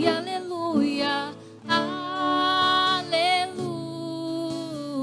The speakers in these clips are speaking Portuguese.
aleluia, aleluia,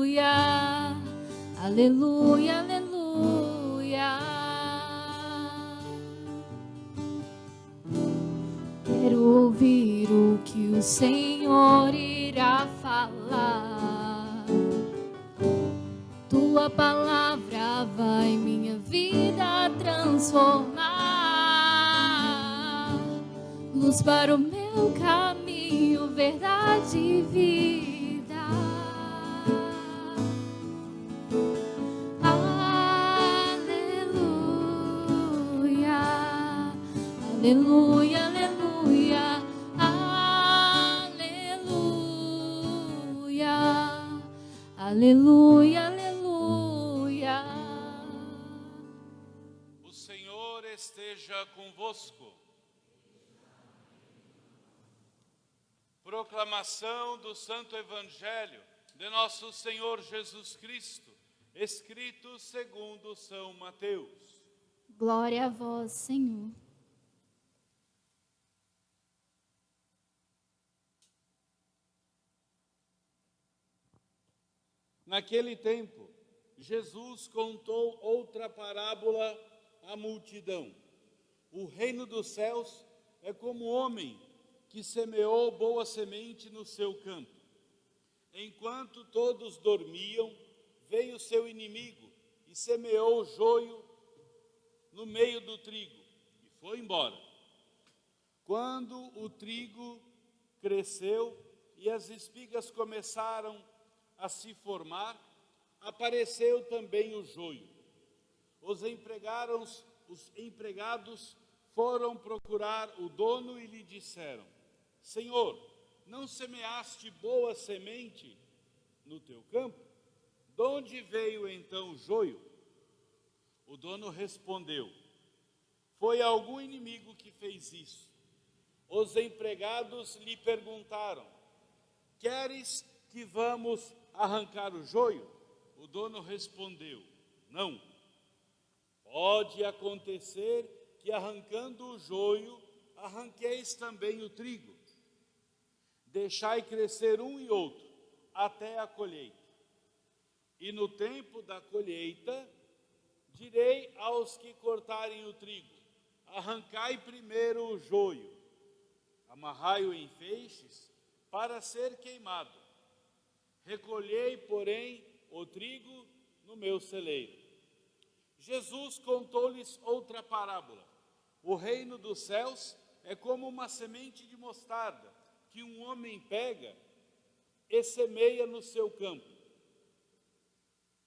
aleluia, aleluia, aleluia. Quero ouvir o que o Senhor irá falar. Tua palavra vai minha vida transformar. Luz para o meu caminho, verdade e vida. Aleluia, aleluia, aleluia, aleluia, aleluia, aleluia. O Senhor esteja convosco. Proclamação do Santo Evangelho de nosso Senhor Jesus Cristo, escrito segundo São Mateus. Glória a vós, Senhor. Naquele tempo, Jesus contou outra parábola à multidão. O reino dos céus é como um homem que semeou boa semente no seu campo. Enquanto todos dormiam, veio seu inimigo e semeou o joio no meio do trigo e foi embora. Quando o trigo cresceu e as espigas começaram a se formar, apareceu também o joio. Os empregados foram procurar o dono e lhe disseram: Senhor, não semeaste boa semente no teu campo? De onde veio então o joio? O dono respondeu: foi algum inimigo que fez isso. Os empregados lhe perguntaram: queres que vamos arrancar o joio? O dono respondeu: não. Pode acontecer que arrancando o joio, arranqueis também o trigo. Deixai crescer um e outro, até a colheita. E no tempo da colheita, direi aos que cortarem o trigo: arrancai primeiro o joio, amarrai-o em feixes, para ser queimado. Recolhei, porém, o trigo no meu celeiro. Jesus contou-lhes outra parábola. O reino dos céus é como uma semente de mostarda, que um homem pega e semeia no seu campo.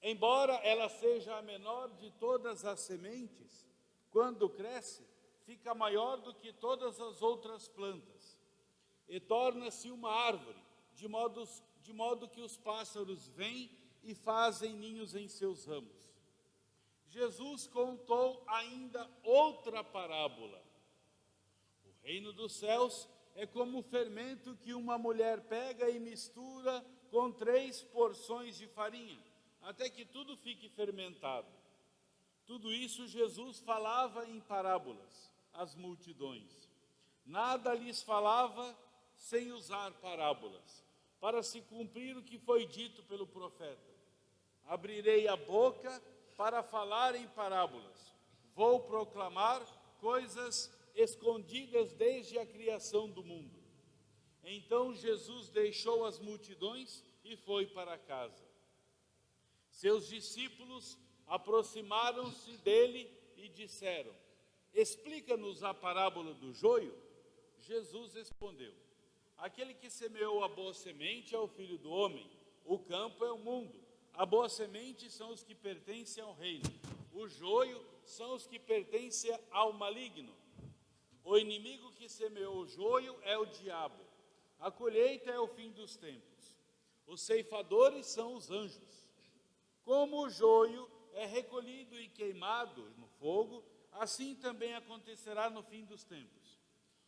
Embora ela seja a menor de todas as sementes, quando cresce, fica maior do que todas as outras plantas, e torna-se uma árvore, de modo que os pássaros vêm e fazem ninhos em seus ramos. Jesus contou ainda outra parábola. O reino dos céus é como o fermento que uma mulher pega e mistura com 3 porções de farinha, até que tudo fique fermentado. Tudo isso Jesus falava em parábolas às multidões. Nada lhes falava sem usar parábolas, para se cumprir o que foi dito pelo profeta: abrirei a boca para falar em parábolas, vou proclamar coisas escondidas desde a criação do mundo. Então Jesus deixou as multidões e foi para casa. Seus discípulos aproximaram-se dele e disseram: explica-nos a parábola do joio. Jesus respondeu: aquele que semeou a boa semente é o Filho do Homem. O campo é o mundo. A boa semente são os que pertencem ao reino. O joio são os que pertencem ao maligno. O inimigo que semeou o joio é o diabo. A colheita é o fim dos tempos. Os ceifadores são os anjos. Como o joio é recolhido e queimado no fogo, assim também acontecerá no fim dos tempos.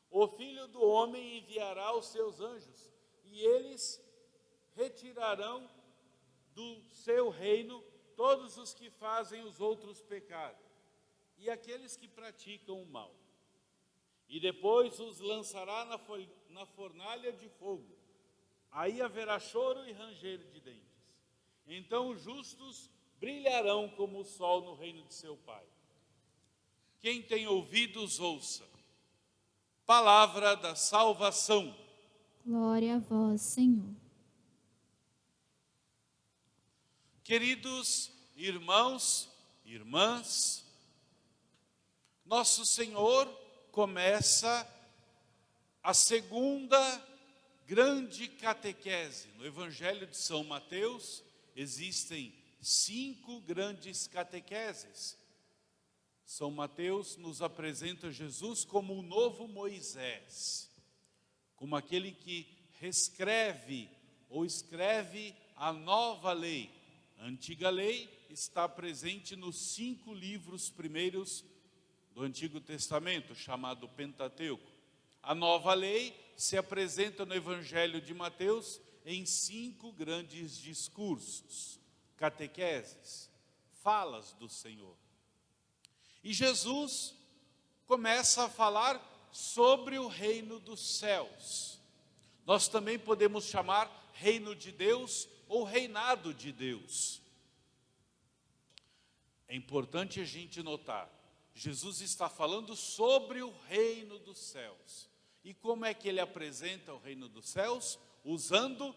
O Filho do Homem enviará os seus anjos, e eles retirarão do seu reino todos os que fazem os outros pecar, e aqueles que praticam o mal. e depois os lançará na fornalha de fogo. Aí haverá choro e ranger de dentes. Então os justos brilharão como o sol no reino de seu Pai. Quem tem ouvidos, ouça. Palavra da salvação. Glória a vós, Senhor. Queridos irmãos, irmãs, nosso Senhor começa a segunda grande catequese. No Evangelho de São Mateus existem 5 grandes catequeses. São Mateus nos apresenta Jesus como o novo Moisés, como aquele que reescreve ou escreve a nova lei. A antiga lei está presente nos 5 livros primeiros do Antigo Testamento, chamado Pentateuco. A nova lei se apresenta no Evangelho de Mateus em 5 grandes discursos, catequeses, falas do Senhor. E Jesus começa a falar sobre o reino dos céus. Nós também podemos chamar reino de Deus ou reinado de Deus. É importante a gente notar, Jesus está falando sobre o reino dos céus. E como é que ele apresenta o reino dos céus? Usando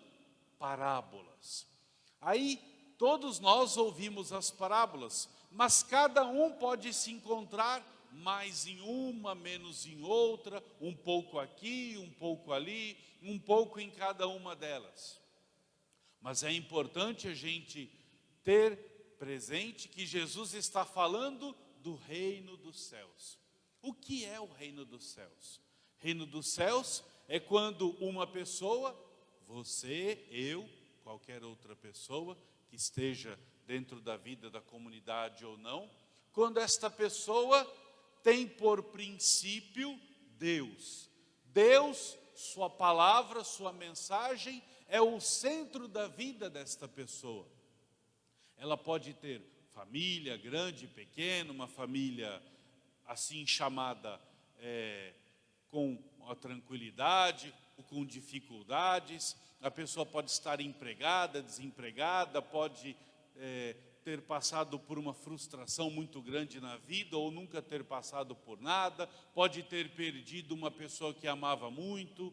parábolas. Aí todos nós ouvimos as parábolas, mas cada um pode se encontrar mais em uma, menos em outra, um pouco aqui, um pouco ali, um pouco em cada uma delas. Mas é importante a gente ter presente que Jesus está falando do reino dos céus. O que é o reino dos céus? Reino dos céus é quando uma pessoa, você, eu, qualquer outra pessoa que esteja dentro da vida da comunidade ou não, quando esta pessoa tem por princípio Deus. Deus, sua palavra, sua mensagem é o centro da vida desta pessoa. Ela pode ter família grande, pequena, uma família assim chamada com a tranquilidade ou com dificuldades. A pessoa pode estar empregada, desempregada, pode ter passado por uma frustração muito grande na vida ou nunca ter passado por nada, pode ter perdido uma pessoa que amava muito,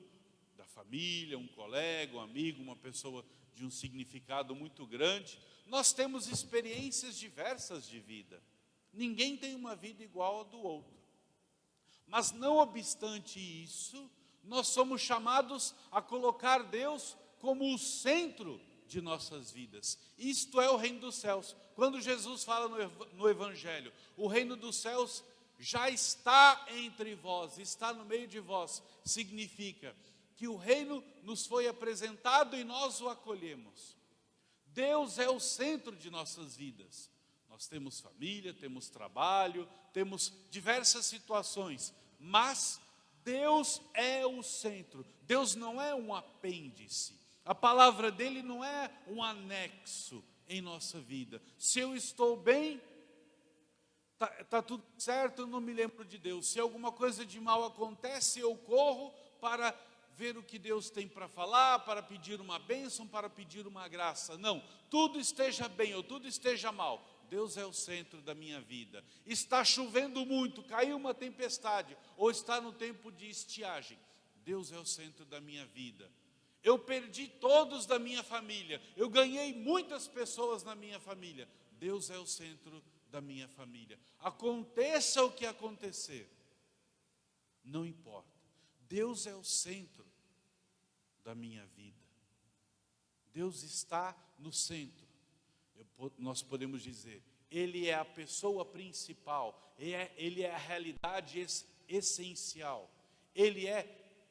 da família, um colega, um amigo, uma pessoa de um significado muito grande. Nós temos experiências diversas de vida. Ninguém tem uma vida igual à do outro. Mas não obstante isso, nós somos chamados a colocar Deus como o centro de nossas vidas. Isto é o reino dos céus. Quando Jesus fala no Evangelho, o reino dos céus já está entre vós, está no meio de vós, significa que o reino nos foi apresentado e nós o acolhemos. Deus é o centro de nossas vidas. Nós temos família, temos trabalho, temos diversas situações, mas Deus é o centro. Deus não é um apêndice. A palavra dele não é um anexo em nossa vida. Se eu estou bem, tá tudo certo, eu não me lembro de Deus. Se alguma coisa de mal acontece, eu corro para ver o que Deus tem para falar, para pedir uma bênção, para pedir uma graça. Não, tudo esteja bem ou tudo esteja mal, Deus é o centro da minha vida. Está chovendo muito, caiu uma tempestade, ou está no tempo de estiagem, Deus é o centro da minha vida. Eu perdi todos da minha família, eu ganhei muitas pessoas na minha família, Deus é o centro da minha família. Aconteça o que acontecer, não importa, Deus é o centro da minha vida. Deus está no centro. Nós podemos dizer, Ele é a pessoa principal, Ele é a realidade essencial. Ele é,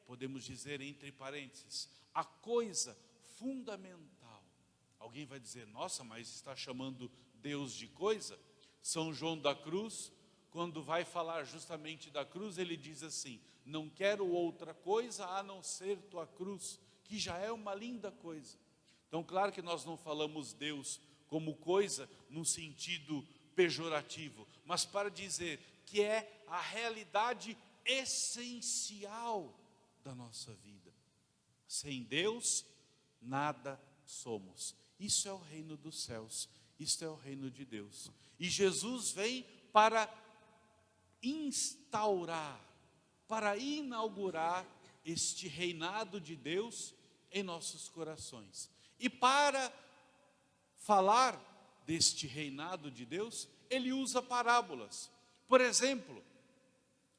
podemos dizer entre parênteses, a coisa fundamental. Alguém vai dizer, nossa, mas está chamando Deus de coisa? São João da Cruz, quando vai falar justamente da cruz, ele diz assim, não quero outra coisa a não ser tua cruz, que já é uma linda coisa. Então, claro que nós não falamos Deus como coisa no sentido pejorativo, mas para dizer que é a realidade essencial da nossa vida. Sem Deus, nada somos. Isso é o reino dos céus, isso é o reino de Deus. E Jesus vem para instaurar, para inaugurar este reinado de Deus em nossos corações. E para falar deste reinado de Deus, ele usa parábolas. Por exemplo,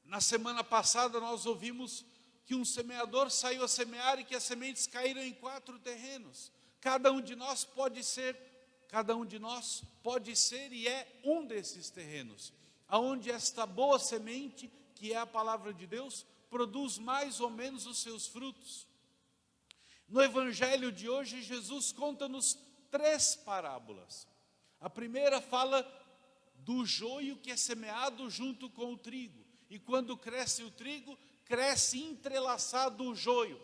na semana passada nós ouvimos que um semeador saiu a semear e que as sementes caíram em 4 terrenos. Cada um de nós pode ser e é um desses terrenos, aonde esta boa semente, que é a palavra de Deus, produz mais ou menos os seus frutos. No evangelho de hoje, Jesus conta-nos 3 parábolas. A primeira fala do joio que é semeado junto com o trigo. E quando cresce o trigo, cresce entrelaçado o joio.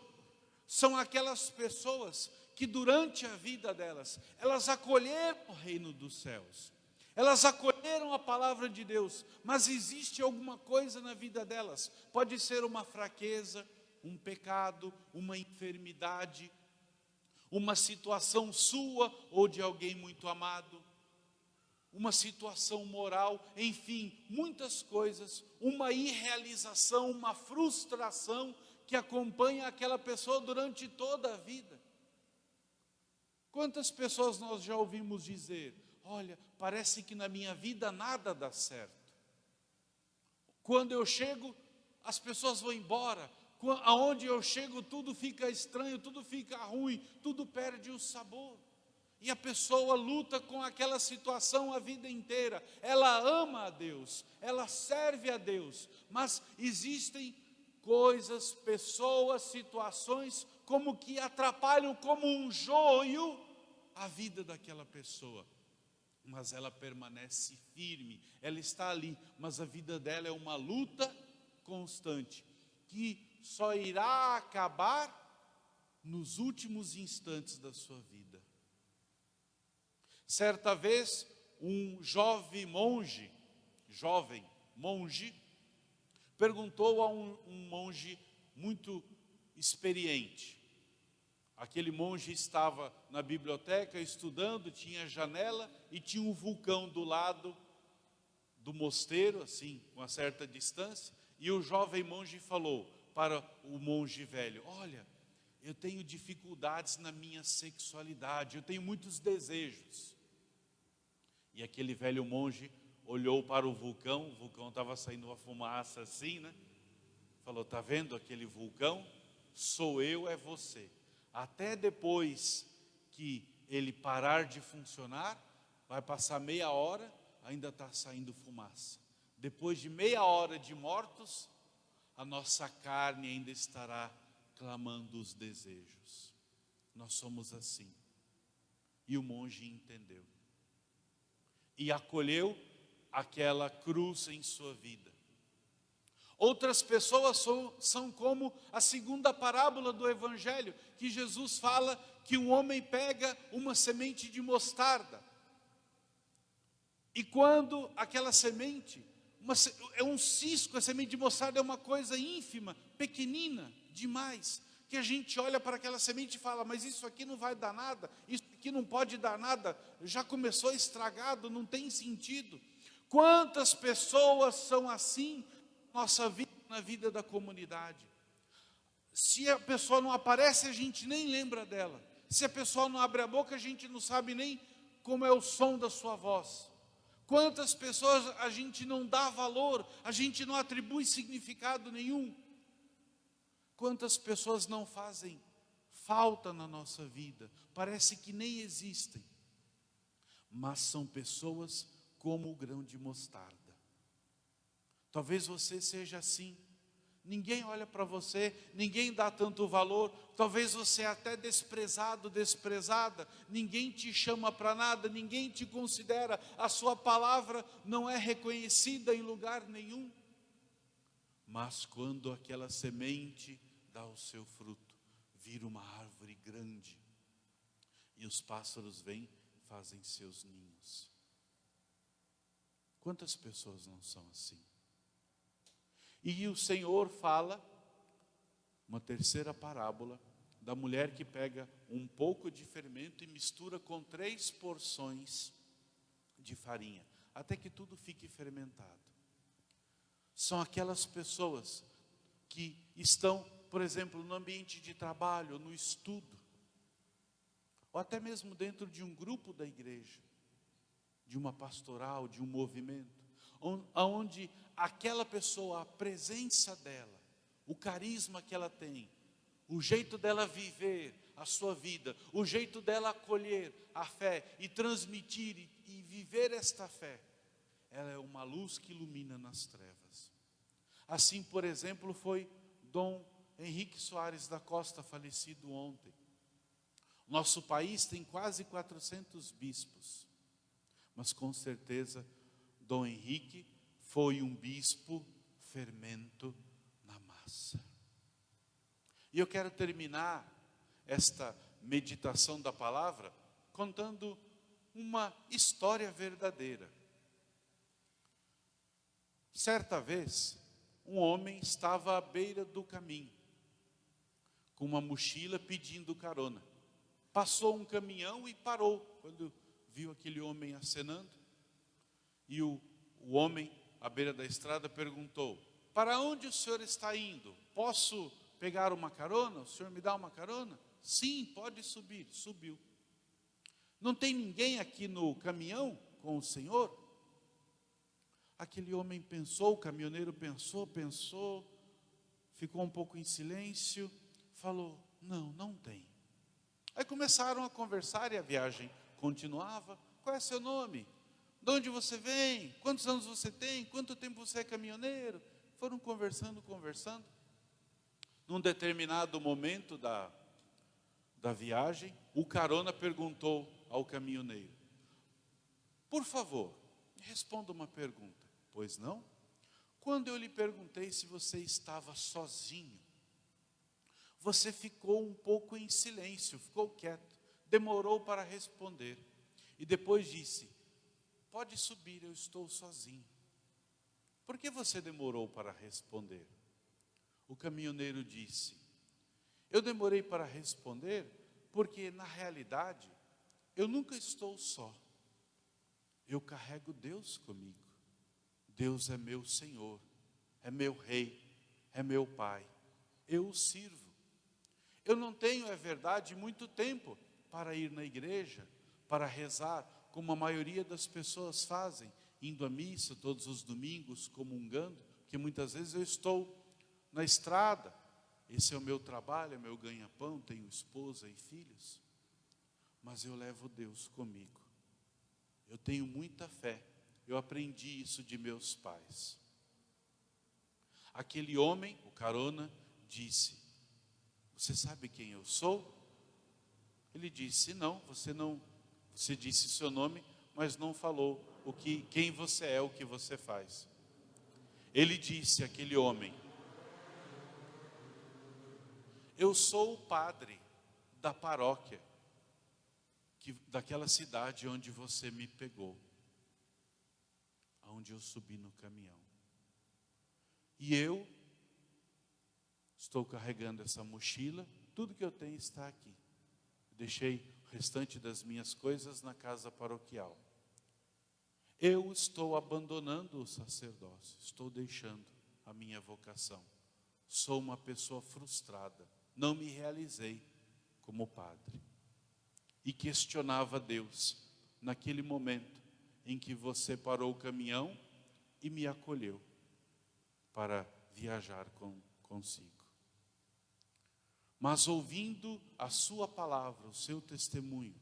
São aquelas pessoas que durante a vida delas, elas acolheram o reino dos céus. Elas acolheram a palavra de Deus, mas existe alguma coisa na vida delas. Pode ser uma fraqueza, um pecado, uma enfermidade, uma situação sua ou de alguém muito amado, uma situação moral, enfim, muitas coisas, uma irrealização, uma frustração que acompanha aquela pessoa durante toda a vida. Quantas pessoas nós já ouvimos dizer: olha, parece que na minha vida nada dá certo. Quando eu chego, as pessoas vão embora. Aonde eu chego, tudo fica estranho, tudo fica ruim, tudo perde o sabor. E a pessoa luta com aquela situação a vida inteira. Ela ama a Deus, ela serve a Deus, mas existem coisas, pessoas, situações como que atrapalham como um joio a vida daquela pessoa. Mas ela permanece firme, ela está ali, mas a vida dela é uma luta constante, que só irá acabar nos últimos instantes da sua vida. Certa vez, um jovem monge, perguntou a um monge muito experiente. Aquele monge estava na biblioteca estudando, tinha janela e tinha um vulcão do lado do mosteiro, assim, com uma certa distância. E o jovem monge falou para o monge velho: olha, eu tenho dificuldades na minha sexualidade, eu tenho muitos desejos. E aquele velho monge olhou para o vulcão estava saindo uma fumaça assim, né? Falou: tá vendo aquele vulcão? Sou eu, é você. Até depois que ele parar de funcionar, vai passar meia hora, ainda está saindo fumaça. Depois de meia hora de mortos, a nossa carne ainda estará clamando os desejos. Nós somos assim. E o monge entendeu. E acolheu aquela cruz em sua vida. Outras pessoas são como a segunda parábola do Evangelho, que Jesus fala que um homem pega uma semente de mostarda. E quando aquela semente, é um cisco, a semente de mostarda é uma coisa ínfima, pequenina demais, que a gente olha para aquela semente e fala: mas isso aqui não vai dar nada, isso aqui não pode dar nada, já começou estragado, não tem sentido. Quantas pessoas são assim na nossa vida, na vida da comunidade? Se a pessoa não aparece, a gente nem lembra dela. Se a pessoa não abre a boca, a gente não sabe nem como é o som da sua voz. Quantas pessoas a gente não dá valor, a gente não atribui significado nenhum. Quantas pessoas não fazem falta na nossa vida, parece que nem existem. Mas são pessoas como o grão de mostarda. Talvez você seja assim. Ninguém olha para você, ninguém dá tanto valor. Talvez você é até desprezado, desprezada. Ninguém te chama para nada, ninguém te considera. A sua palavra não é reconhecida em lugar nenhum. Mas quando aquela semente dá o seu fruto, vira uma árvore grande. E os pássaros vêm, fazem seus ninhos. Quantas pessoas não são assim? E o Senhor fala, uma terceira parábola, da mulher que pega um pouco de fermento e mistura com 3 porções de farinha, até que tudo fique fermentado. São aquelas pessoas que estão, por exemplo, no ambiente de trabalho, no estudo, ou até mesmo dentro de um grupo da igreja, de uma pastoral, de um movimento, onde aquela pessoa, a presença dela, o carisma que ela tem, o jeito dela viver a sua vida, o jeito dela acolher a fé e transmitir e viver esta fé, ela é uma luz que ilumina nas trevas. Assim, por exemplo, foi Dom Henrique Soares da Costa, falecido ontem. Nosso país tem quase 400 bispos, mas com certeza Dom Henrique foi um bispo fermento na massa. E eu quero terminar esta meditação da palavra contando uma história verdadeira. Certa vez, um homem estava à beira do caminho, com uma mochila pedindo carona. Passou um caminhão e parou, quando viu aquele homem acenando. E o homem, à beira da estrada, perguntou: para onde o senhor está indo? Posso pegar uma carona? O senhor me dá uma carona? Sim, pode subir. Subiu. Não tem ninguém aqui no caminhão com o senhor? Aquele homem pensou, o caminhoneiro pensou, ficou um pouco em silêncio, falou: não tem. Aí começaram a conversar e a viagem continuava. Qual é seu nome? De onde você vem? Quantos anos você tem? Quanto tempo você é caminhoneiro? Foram conversando. Num determinado momento da viagem, o carona perguntou ao caminhoneiro: por favor, responda uma pergunta. Pois não? Quando eu lhe perguntei se você estava sozinho, você ficou um pouco em silêncio, ficou quieto, demorou para responder. E depois disse: pode subir, eu estou sozinho. Por que você demorou para responder? O caminhoneiro disse: eu demorei para responder porque, na realidade, eu nunca estou só. Eu carrego Deus comigo. Deus é meu Senhor, é meu Rei, é meu Pai. Eu o sirvo. Eu não tenho, é verdade, muito tempo para ir na igreja, para rezar, como a maioria das pessoas fazem, indo à missa todos os domingos, comungando, porque muitas vezes eu estou na estrada. Esse é o meu trabalho, é meu ganha-pão, tenho esposa e filhos. Mas eu levo Deus comigo. Eu tenho muita fé. Eu aprendi isso de meus pais. Aquele homem, o carona, disse: você sabe quem eu sou? Ele disse: não, você disse seu nome, mas não falou quem você é, o que você faz. Ele disse, aquele homem: eu sou o padre da paróquia, daquela cidade onde você me pegou, onde eu subi no caminhão. E eu estou carregando essa mochila, tudo que eu tenho está aqui. Deixei o restante das minhas coisas na casa paroquial. Eu estou abandonando o sacerdócio, estou deixando a minha vocação. Sou uma pessoa frustrada, não me realizei como padre. E questionava Deus, naquele momento em que você parou o caminhão e me acolheu para viajar consigo. Mas ouvindo a sua palavra, o seu testemunho,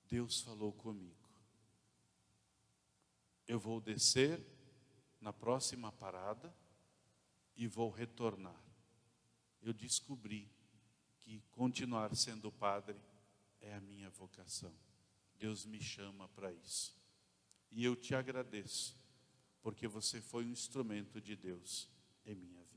Deus falou comigo: eu vou descer na próxima parada e vou retornar. Eu descobri que continuar sendo padre é a minha vocação. Deus me chama para isso. E eu te agradeço, porque você foi um instrumento de Deus em minha vida.